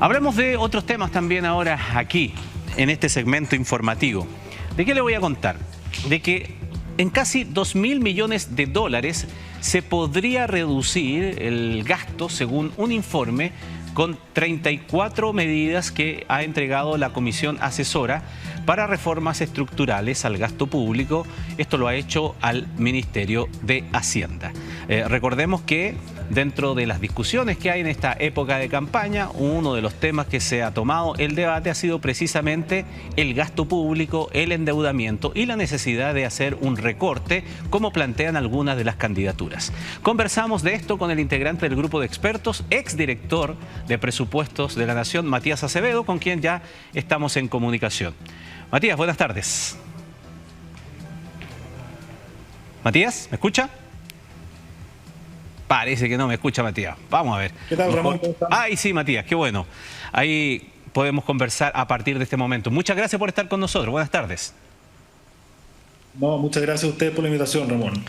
Hablemos de otros temas también ahora aquí, en este segmento informativo. ¿De qué le voy a contar? De que en casi 2.000 millones de dólares se podría reducir el gasto, según un informe, con 34 medidas que ha entregado la Comisión Asesora para reformas estructurales al gasto público. Esto lo ha hecho al Ministerio de Hacienda. Recordemos que dentro de las discusiones que hay en esta época de campaña, uno de los temas que se ha tomado el debate ha sido precisamente el gasto público, el endeudamiento y la necesidad de hacer un recorte, como plantean algunas de las candidaturas. Conversamos de esto con el integrante del grupo de expertos, exdirector de presupuestos de la Nación, Matías Acevedo, con quien ya estamos en comunicación. Matías, buenas tardes. Matías, ¿me escucha? Parece que no me escucha, Matías. Vamos a ver. ¿Qué tal, Ramón? Ay, sí, Matías, qué bueno. Ahí podemos conversar a partir de este momento. Muchas gracias por estar con nosotros. Buenas tardes. No, muchas gracias a ustedes por la invitación, Ramón.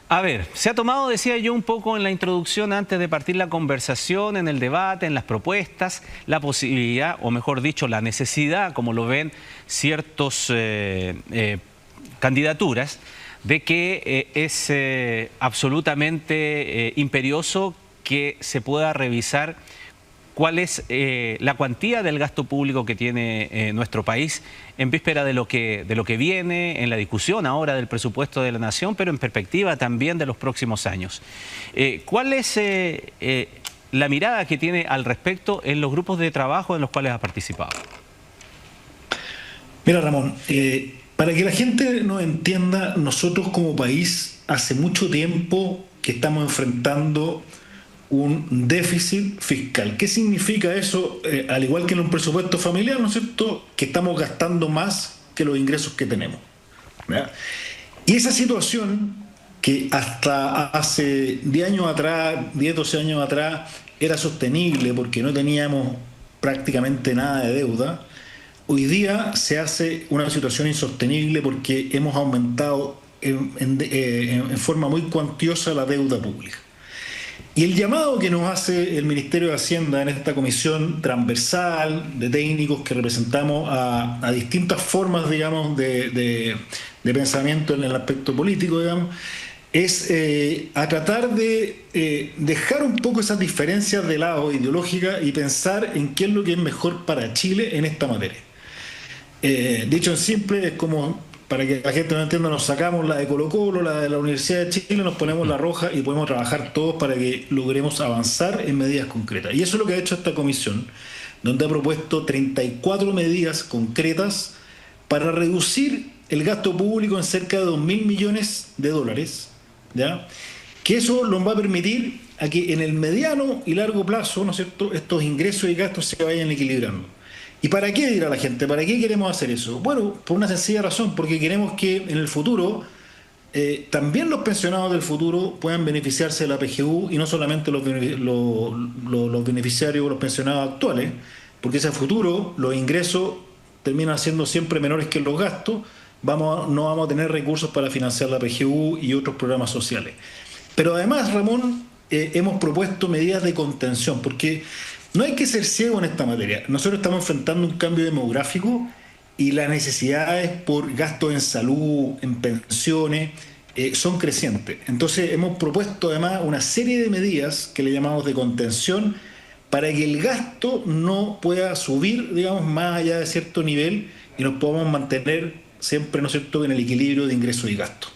A ver, se ha tomado, decía yo un poco en la introducción antes de partir la conversación, en el debate, en las propuestas, la posibilidad, o mejor dicho, la necesidad, como lo ven ciertos candidaturas, de que es absolutamente imperioso que se pueda revisar cuál es la cuantía del gasto público que tiene nuestro país en víspera de lo que viene, en la discusión ahora del presupuesto de la Nación, pero en perspectiva también de los próximos años. ¿Cuál es la mirada que tiene al respecto en los grupos de trabajo en los cuales ha participado? Mira, Ramón, para que la gente nos entienda, nosotros como país hace mucho tiempo que estamos enfrentando un déficit fiscal. ¿Qué significa eso? Al igual que en un presupuesto familiar, ¿no es cierto?, que estamos gastando más que los ingresos que tenemos, ¿verdad? Y esa situación, que hasta hace 10 años atrás, 10, 12 años atrás, era sostenible porque no teníamos prácticamente nada de deuda, hoy día se hace una situación insostenible porque hemos aumentado en forma muy cuantiosa la deuda pública. Y el llamado que nos hace el Ministerio de Hacienda en esta comisión transversal de técnicos que representamos a distintas formas, digamos, de pensamiento en el aspecto político, digamos, es a tratar de dejar un poco esas diferencias de lado ideológicas y pensar en qué es lo que es mejor para Chile en esta materia. Dicho en simple, es como, para que la gente no entienda, nos sacamos la de Colo-Colo, la de la Universidad de Chile, nos ponemos la roja y podemos trabajar todos para que logremos avanzar en medidas concretas. Y eso es lo que ha hecho esta comisión, donde ha propuesto 34 medidas concretas para reducir el gasto público en cerca de 2.000 millones de dólares, ¿ya? Que eso nos va a permitir a que en el mediano y largo plazo, ¿no es cierto?, estos ingresos y gastos se vayan equilibrando. ¿Y para qué, dirá la gente? ¿Para qué queremos hacer eso? Bueno, por una sencilla razón, porque queremos que en el futuro también los pensionados del futuro puedan beneficiarse de la PGU y no solamente los beneficiarios, los pensionados actuales, porque ese futuro los ingresos terminan siendo siempre menores que los gastos, no vamos a tener recursos para financiar la PGU y otros programas sociales. Pero además, Ramón, hemos propuesto medidas de contención, porque no hay que ser ciego en esta materia. Nosotros estamos enfrentando un cambio demográfico y las necesidades por gastos en salud, en pensiones, son crecientes. Entonces hemos propuesto además una serie de medidas que le llamamos de contención para que el gasto no pueda subir, digamos, más allá de cierto nivel y nos podamos mantener siempre, ¿no es cierto?, en el equilibrio de ingresos y gastos.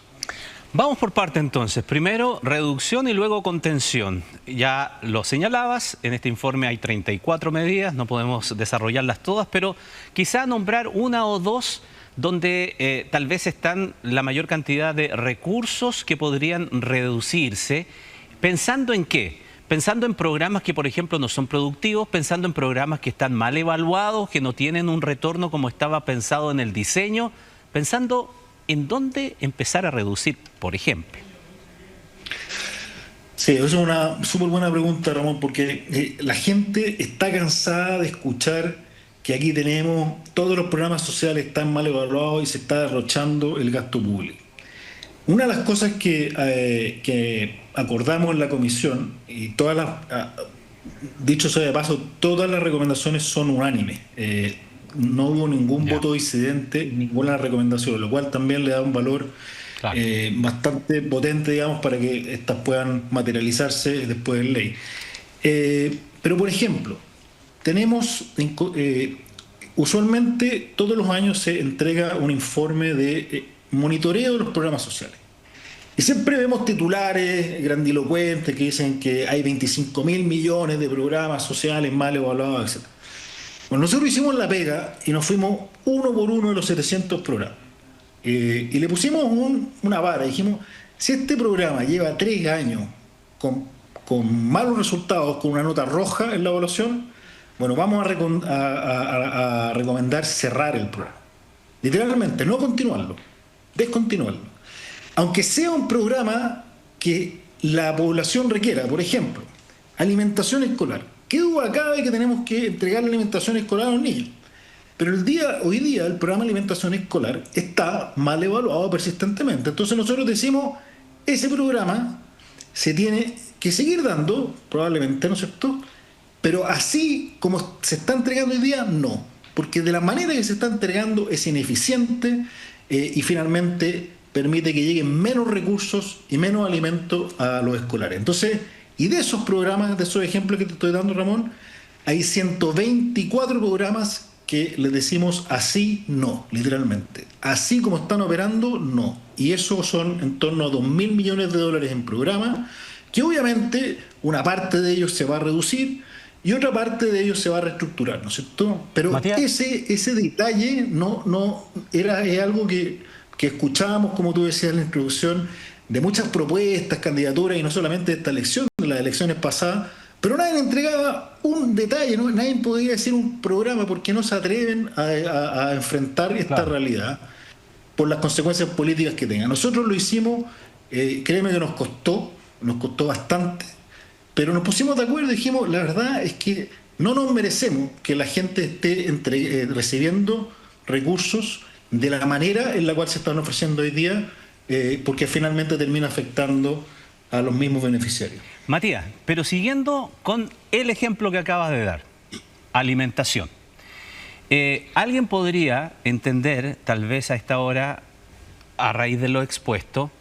Vamos por parte entonces. Primero reducción y luego contención. Ya lo señalabas, en este informe hay 34 medidas, no podemos desarrollarlas todas, pero quizá nombrar una o dos donde tal vez están la mayor cantidad de recursos que podrían reducirse. ¿Pensando en qué? Pensando en programas que, por ejemplo, no son productivos, pensando en programas que están mal evaluados, que no tienen un retorno como estaba pensado en el diseño, pensando ¿en dónde empezar a reducir, por ejemplo? Sí, eso es una súper buena pregunta, Ramón, porque la gente está cansada de escuchar que aquí tenemos todos los programas sociales están mal evaluados y se está derrochando el gasto público. Una de las cosas que acordamos en la comisión, y todas las Dicho sea de paso, todas las recomendaciones son unánimes. No hubo ningún Ya, voto disidente, ninguna recomendación, lo cual también le da un valor claro. bastante potente, digamos, para que estas puedan materializarse después en ley. Pero, por ejemplo, tenemos, usualmente todos los años se entrega un informe de monitoreo de los programas sociales. Y siempre vemos titulares grandilocuentes que dicen que hay 25.000 millones de programas sociales mal evaluados, etc. Bueno, nosotros hicimos la pega y nos fuimos uno por uno de los 700 programas. Y le pusimos una vara. Dijimos, si este programa lleva 3 años con, con malos resultados, con una nota roja en la evaluación, bueno, vamos a recomendar cerrar el programa. Literalmente, no continuarlo, descontinuarlo. Aunque sea un programa que la población requiera, por ejemplo, alimentación escolar. ¿Qué duda cabe que tenemos que entregar la alimentación escolar a los niños? Pero hoy día el programa de alimentación escolar está mal evaluado persistentemente. Entonces nosotros decimos, ese programa se tiene que seguir dando, probablemente, ¿no es cierto? Pero así como se está entregando hoy día, no. Porque de la manera que se está entregando es ineficiente y finalmente permite que lleguen menos recursos y menos alimentos a los escolares. Entonces, y de esos programas, de esos ejemplos que te estoy dando, Ramón, hay 124 programas que les decimos así no, literalmente. Así como están operando, no. Y eso son en torno a 2.000 millones de dólares en programas, que obviamente una parte de ellos se va a reducir y otra parte de ellos se va a reestructurar, ¿no es cierto? Pero Matías, ese detalle es algo que escuchábamos, como tú decías en la introducción, de muchas propuestas, candidaturas, y no solamente de esta elección, de las elecciones pasadas, pero nadie entregaba un detalle, ¿no? Nadie podía decir un programa porque no se atreven a enfrentar esta claro. realidad por las consecuencias políticas que tenga. Nosotros lo hicimos, créeme que nos costó bastante, pero nos pusimos de acuerdo y dijimos, la verdad es que no nos merecemos que la gente esté recibiendo recursos de la manera en la cual se están ofreciendo hoy día, porque finalmente termina afectando a los mismos beneficiarios. Matías, pero siguiendo con el ejemplo que acabas de dar, alimentación. Alguien podría entender, tal vez a esta hora, a raíz de lo expuesto,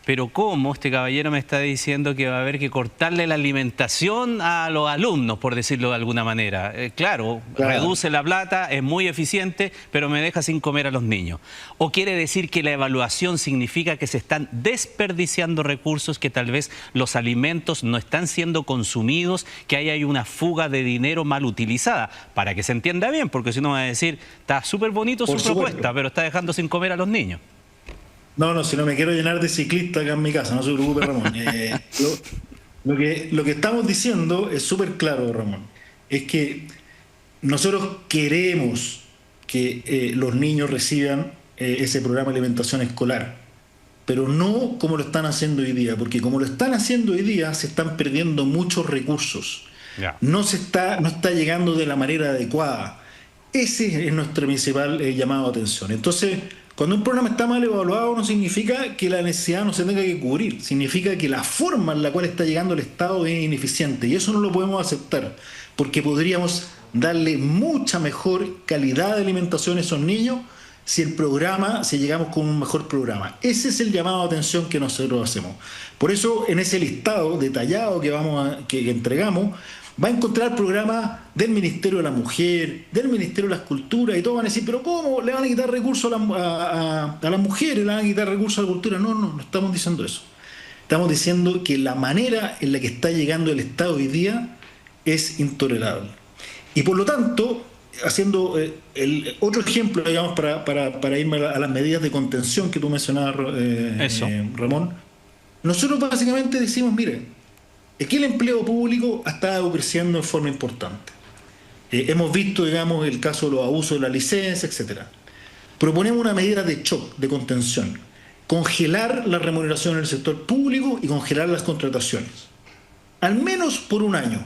pero ¿cómo este caballero me está diciendo que va a haber que cortarle la alimentación a los alumnos, por decirlo de alguna manera? Claro, reduce la plata, es muy eficiente, pero me deja sin comer a los niños. ¿O quiere decir que la evaluación significa que se están desperdiciando recursos, que tal vez los alimentos no están siendo consumidos, que ahí hay una fuga de dinero mal utilizada? Para que se entienda bien, porque si no va a decir, está súper bonito su propuesta, pero está dejando sin comer a los niños. No, si no me quiero llenar de ciclistas acá en mi casa, no se preocupe, Ramón. Lo que estamos diciendo es súper claro, Ramón. Es que nosotros queremos que los niños reciban ese programa de alimentación escolar, pero no como lo están haciendo hoy día, porque como lo están haciendo hoy día se están perdiendo muchos recursos. Ya. No está llegando de la manera adecuada. Ese es nuestro principal llamado de atención. Entonces, cuando un programa está mal evaluado no significa que la necesidad no se tenga que cubrir, significa que la forma en la cual está llegando el Estado es ineficiente y eso no lo podemos aceptar porque podríamos darle mucha mejor calidad de alimentación a esos niños si llegamos con un mejor programa. Ese es el llamado de atención que nosotros hacemos. Por eso en ese listado detallado que entregamos va a encontrar programas del Ministerio de la Mujer, del Ministerio de las Culturas, y todos van a decir, pero ¿cómo le van a quitar recursos a las mujeres, le van a quitar recursos a la cultura? No estamos diciendo eso. Estamos diciendo que la manera en la que está llegando el Estado hoy día es intolerable. Y por lo tanto, haciendo el otro ejemplo, digamos, para irme a las medidas de contención que tú mencionabas, Ramón, nosotros básicamente decimos, miren, es que el empleo público ha estado creciendo en forma importante. Hemos visto, digamos, el caso de los abusos de la licencia, etcétera. Proponemos una medida de shock, de contención. Congelar la remuneración en el sector público y congelar las contrataciones. Al menos por un año.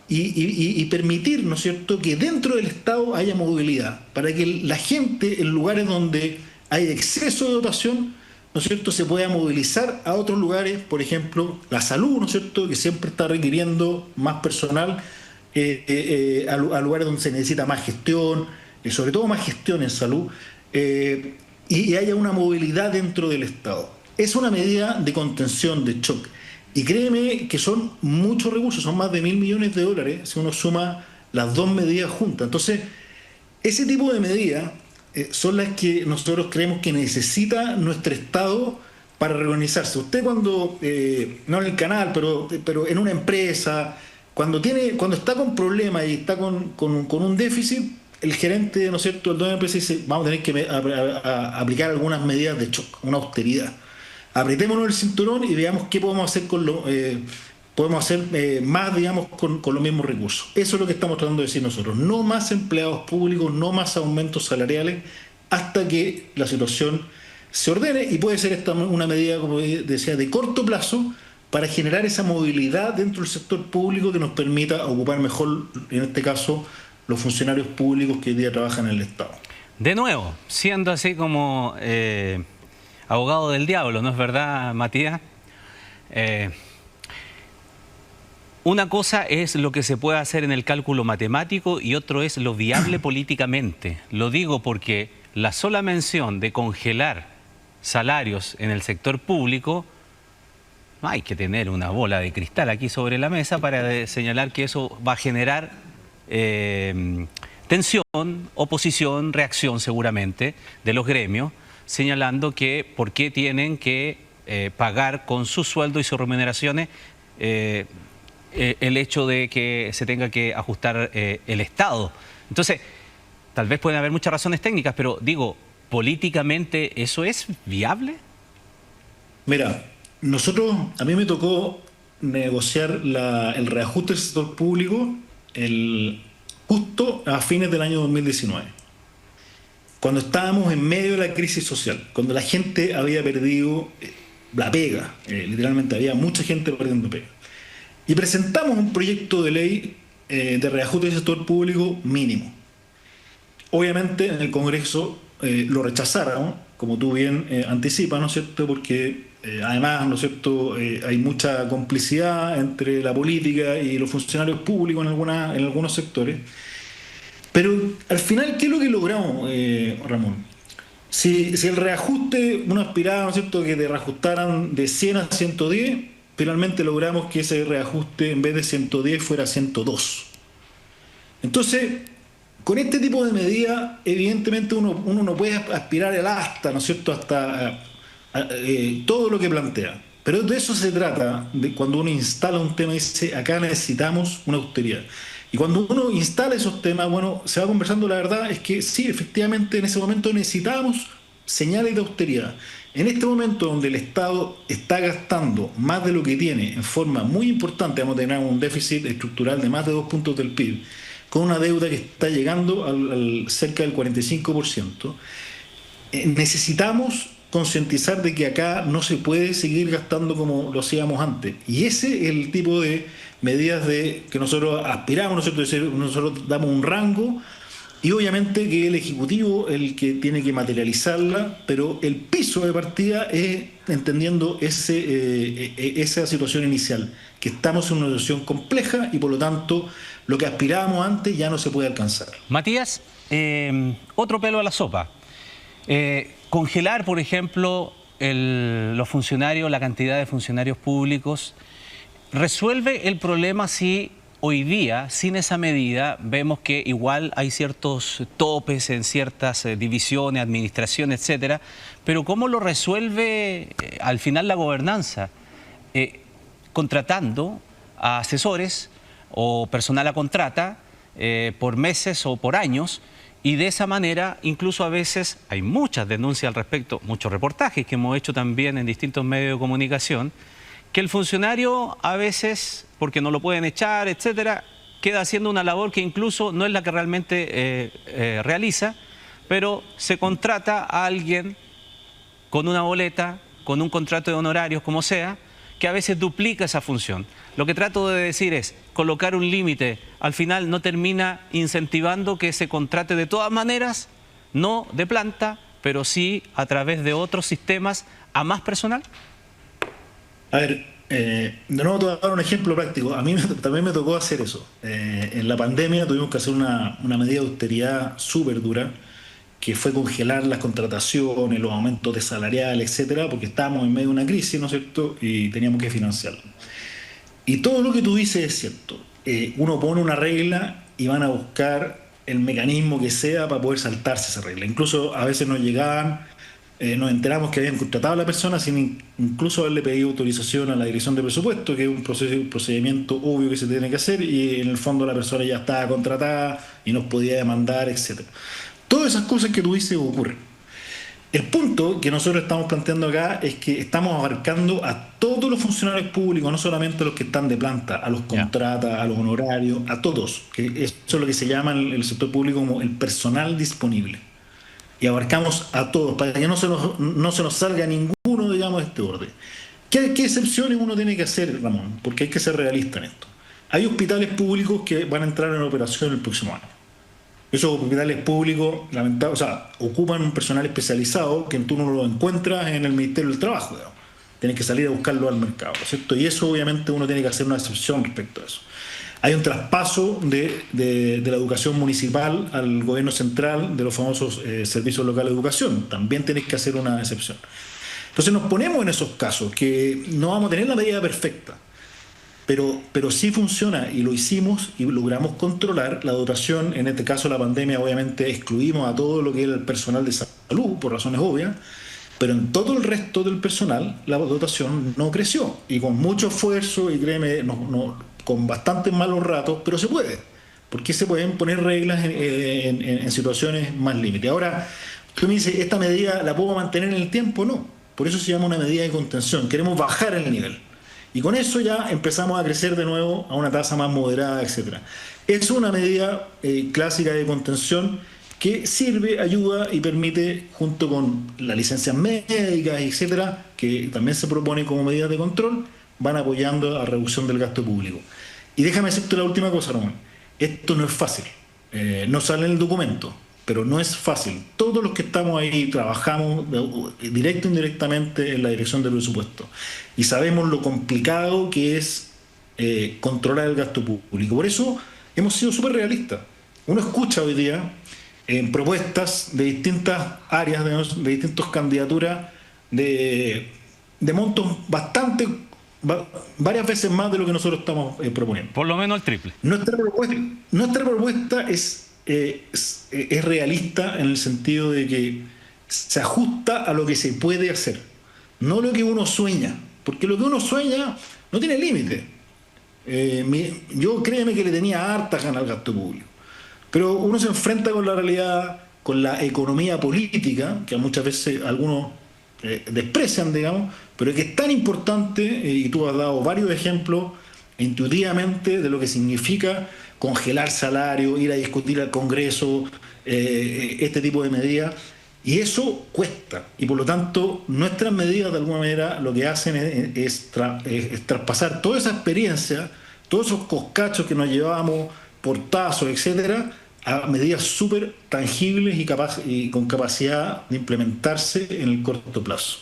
Y permitir, ¿no es cierto?, que dentro del Estado haya movilidad, para que la gente, en lugares donde hay exceso de dotación, ¿no es cierto?, se pueda movilizar a otros lugares, por ejemplo, la salud, ¿no es cierto?, que siempre está requiriendo más personal a lugares donde se necesita más gestión, sobre todo más gestión en salud, y haya una movilidad dentro del Estado. Es una medida de contención, de shock. Y créeme que son muchos recursos, son más de 1.000 millones de dólares si uno suma las dos medidas juntas. Entonces, ese tipo de medidas son las que nosotros creemos que necesita nuestro Estado para reorganizarse. Usted cuando, no en el canal, pero en una empresa, cuando está con problemas y está con un déficit, el gerente, ¿no es cierto?, el dueño de la empresa dice, vamos a tener que aplicar algunas medidas de shock, una austeridad. Apretémonos el cinturón y veamos qué podemos hacer podemos hacer más, digamos, con los mismos recursos. Eso es lo que estamos tratando de decir nosotros. No más empleados públicos, no más aumentos salariales, hasta que la situación se ordene, y puede ser esta una medida, como decía, de corto plazo, para generar esa movilidad dentro del sector público que nos permita ocupar mejor, en este caso, los funcionarios públicos que hoy día trabajan en el Estado. De nuevo, siendo así como abogado del diablo, ¿no es verdad, Matías? Una cosa es lo que se puede hacer en el cálculo matemático y otro es lo viable políticamente. Lo digo porque la sola mención de congelar salarios en el sector público, hay que tener una bola de cristal aquí sobre la mesa para señalar que eso va a generar tensión, oposición, reacción seguramente de los gremios, señalando que por qué tienen que pagar con su sueldo y sus remuneraciones el hecho de que se tenga que ajustar el Estado. Entonces, tal vez pueden haber muchas razones técnicas, pero digo, ¿políticamente eso es viable? Mira, a mí me tocó negociar el reajuste del sector público justo a fines del año 2019, cuando estábamos en medio de la crisis social, cuando la gente había perdido la pega, literalmente había mucha gente perdiendo pega. Y presentamos un proyecto de ley de reajuste del sector público mínimo. Obviamente en el Congreso lo rechazaron, como tú bien anticipas, ¿no es cierto?, porque además, ¿no es cierto?, hay mucha complicidad entre la política y los funcionarios públicos en algunos sectores. Pero al final, ¿qué es lo que logramos, Ramón? Si el reajuste, uno aspiraba, ¿no es cierto?, que te reajustaran de 100 a 110, finalmente logramos que ese reajuste en vez de 110 fuera 102. Entonces, con este tipo de medidas, evidentemente uno no puede aspirar al hasta, ¿no es cierto?, hasta todo lo que plantea. Pero de eso se trata, de cuando uno instala un tema y dice, acá necesitamos una austeridad. Y cuando uno instala esos temas, bueno, se va conversando, la verdad es que sí, efectivamente en ese momento necesitábamos señales de austeridad. En este momento donde el Estado está gastando más de lo que tiene en forma muy importante, vamos a tener un déficit estructural de más de 2 puntos del PIB, con una deuda que está llegando al cerca del 45%, necesitamos concientizar de que acá no se puede seguir gastando como lo hacíamos antes. Y ese es el tipo de medidas que nosotros aspiramos, nosotros damos un rango, y obviamente que el Ejecutivo es el que tiene que materializarla, pero el piso de partida es entendiendo esa situación inicial, que estamos en una situación compleja y por lo tanto lo que aspirábamos antes ya no se puede alcanzar. Matías, otro pelo a la sopa. Congelar, por ejemplo, los funcionarios, la cantidad de funcionarios públicos, ¿resuelve el problema si hoy día, sin esa medida, vemos que igual hay ciertos topes en ciertas divisiones, administración, etcétera? Pero ¿cómo lo resuelve al final la gobernanza? Contratando a asesores o personal a contrata por meses o por años, y de esa manera, incluso a veces, hay muchas denuncias al respecto, muchos reportajes que hemos hecho también en distintos medios de comunicación, que el funcionario a veces, porque no lo pueden echar, etcétera, queda haciendo una labor que incluso no es la que realmente realiza, pero se contrata a alguien con una boleta, con un contrato de honorarios, como sea, que a veces duplica esa función. Lo que trato de decir es, colocar un límite, al final no termina incentivando que se contrate de todas maneras, no de planta, pero sí a través de otros sistemas a más personal? A ver, de nuevo te voy a dar un ejemplo práctico. A mí también me tocó hacer eso. En la pandemia tuvimos que hacer una medida de austeridad súper dura, que fue congelar las contrataciones, los aumentos de salarial, etcétera, porque estábamos en medio de una crisis, ¿no es cierto? Y teníamos que financiarlo. Y todo lo que tú dices es cierto. Uno pone una regla y van a buscar el mecanismo que sea para poder saltarse esa regla. Incluso a veces nos llegaban, nos enteramos que habían contratado a la persona sin incluso haberle pedido autorización a la dirección de presupuesto, que es un procedimiento obvio que se tiene que hacer, y en el fondo la persona ya estaba contratada y nos podía demandar, etcétera. Todas esas cosas que tú dices ocurren. El punto que nosotros estamos planteando acá es que estamos abarcando a todos los funcionarios públicos, no solamente a los que están de planta, a los contratas, a los honorarios, a todos. Que eso es lo que se llama en el sector público como el personal disponible. Y abarcamos a todos, para que no se nos salga ninguno, digamos, de este orden. ¿Qué excepciones uno tiene que hacer, Ramón? Porque hay que ser realista en esto. Hay hospitales públicos que van a entrar en operación el próximo año. Esos hospitales públicos, o sea, ocupan un personal especializado que tú no lo encuentras en el Ministerio del Trabajo, digamos. Tienes que salir a buscarlo al mercado, ¿cierto? Y eso obviamente uno tiene que hacer una excepción respecto a eso. Hay un traspaso de la educación municipal al gobierno central de los famosos servicios locales de educación. También tienes que hacer una excepción. Entonces nos ponemos en esos casos que no vamos a tener la medida perfecta. Pero sí funciona y lo hicimos y logramos controlar la dotación. En este caso la pandemia obviamente excluimos a todo lo que era el personal de salud por razones obvias, pero en todo el resto del personal la dotación no creció y con mucho esfuerzo y créeme, con bastantes malos ratos, pero se puede, porque se pueden poner reglas en situaciones más límite. Ahora, tú me dices, ¿esta medida la puedo mantener en el tiempo? No, por eso se llama una medida de contención, queremos bajar el nivel. Y con eso ya empezamos a crecer de nuevo a una tasa más moderada, etc. Es una medida clásica de contención que sirve, ayuda y permite, junto con las licencias médicas, etc., que también se propone como medidas de control, van apoyando a la reducción del gasto público. Y déjame decirte la última cosa, Ramón. Esto no es fácil. No sale en el documento, pero no es fácil. Todos los que estamos ahí trabajamos directo e indirectamente en la dirección del presupuesto y sabemos lo complicado que es controlar el gasto público. Por eso hemos sido súper realistas. Uno escucha hoy día en propuestas de distintas áreas, de distintas candidaturas, de montos varias veces más de lo que nosotros estamos proponiendo. Por lo menos el triple. Nuestra propuesta es realista en el sentido de que se ajusta a lo que se puede hacer, no lo que uno sueña, porque lo que uno sueña no tiene límite. Yo créeme que le tenía harta ganas al gasto público, pero uno se enfrenta con la realidad, con la economía política, que muchas veces algunos desprecian, digamos, pero que es tan importante, y tú has dado varios ejemplos intuitivamente de lo que significa congelar salario, ir a discutir al Congreso, este tipo de medidas, y eso cuesta, y por lo tanto nuestras medidas de alguna manera lo que hacen es traspasar toda esa experiencia, todos esos coscachos que nos llevábamos, portazos, etcétera, a medidas súper tangibles y con capacidad de implementarse en el corto plazo.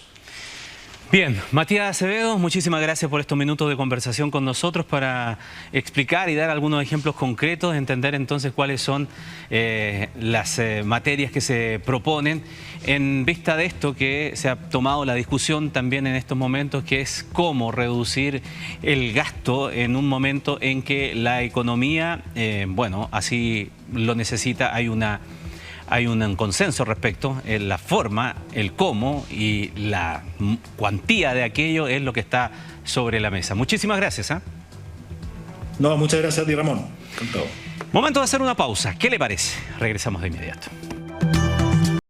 Bien, Matías Acevedo, muchísimas gracias por estos minutos de conversación con nosotros para explicar y dar algunos ejemplos concretos, entender entonces cuáles son las materias que se proponen en vista de esto que se ha tomado la discusión también en estos momentos, que es cómo reducir el gasto en un momento en que la economía, bueno, así lo necesita. Hay un consenso respecto en la forma, el cómo y la cuantía de aquello es lo que está sobre la mesa. Muchísimas gracias. No, muchas gracias a ti, Ramón. Con todo. Momento de hacer una pausa. ¿Qué le parece? Regresamos de inmediato.